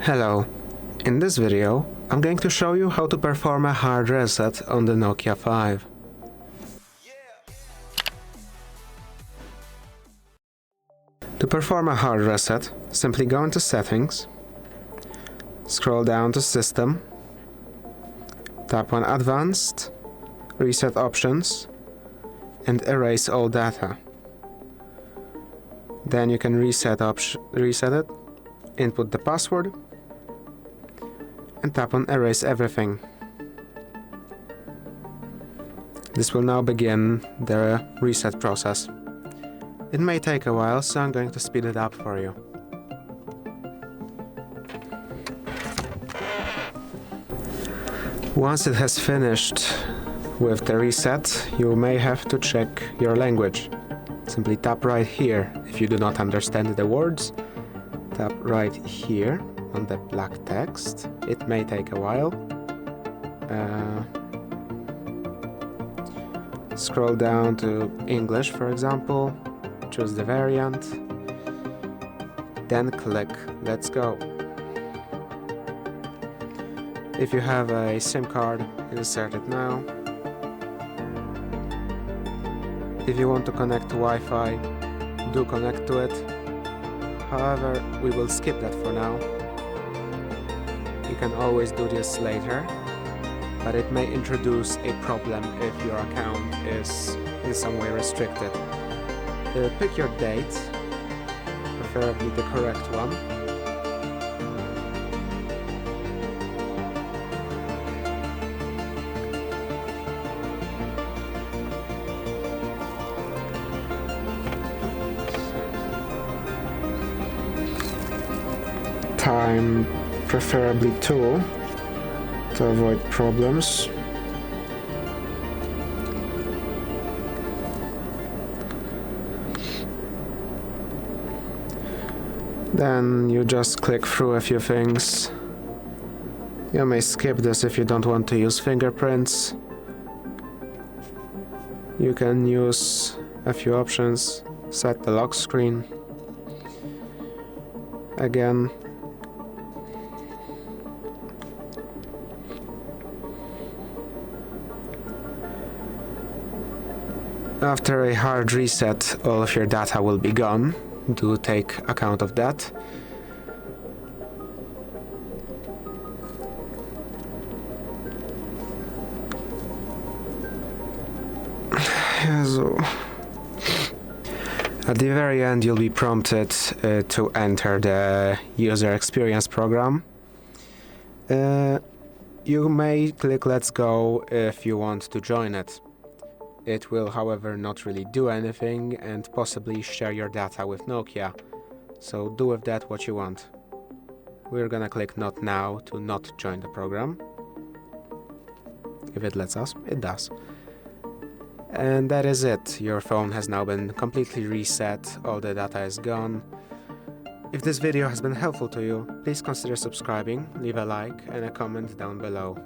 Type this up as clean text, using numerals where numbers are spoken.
Hello. In this video, I'm going to show you how to perform a hard reset on the Nokia 5. To perform a hard reset, simply go into Settings, scroll down to System, tap on Advanced, Reset Options, and erase all data. Then you can reset it, input the password, and tap on Erase Everything. This will now begin the reset process. It may take a while, so I'm going to speed it up for you. Once it has finished with the reset, you may have to check your language. Simply tap right here if you do not understand the words. Tap right here on the black text. It may take a while. Scroll down to English, for example. Choose the variant. Then click Let's Go. If you have a SIM card, insert it now. If you want to connect to Wi-Fi, do connect to it. However, we will skip that for now. You can always do this later, but it may introduce a problem if your account is in some way restricted. Pick your date, preferably the correct one. Time, preferably 2, to avoid problems. Then you just click through a few things. You may skip this if you don't want to use fingerprints. You can use a few options. Set the lock screen. Again. After a hard reset, all of your data will be gone. Do take account of that. So, at the very end, you'll be prompted to enter the user experience program. You may click Let's Go if you want to join it. It will, however, not really do anything and possibly share your data with Nokia, so do with that what you want. We're gonna click Not Now to not join the program. If it lets us, it does. And that is it. Your phone has now been completely reset, all the data is gone. If this video has been helpful to you, please consider subscribing, leave a like and a comment down below.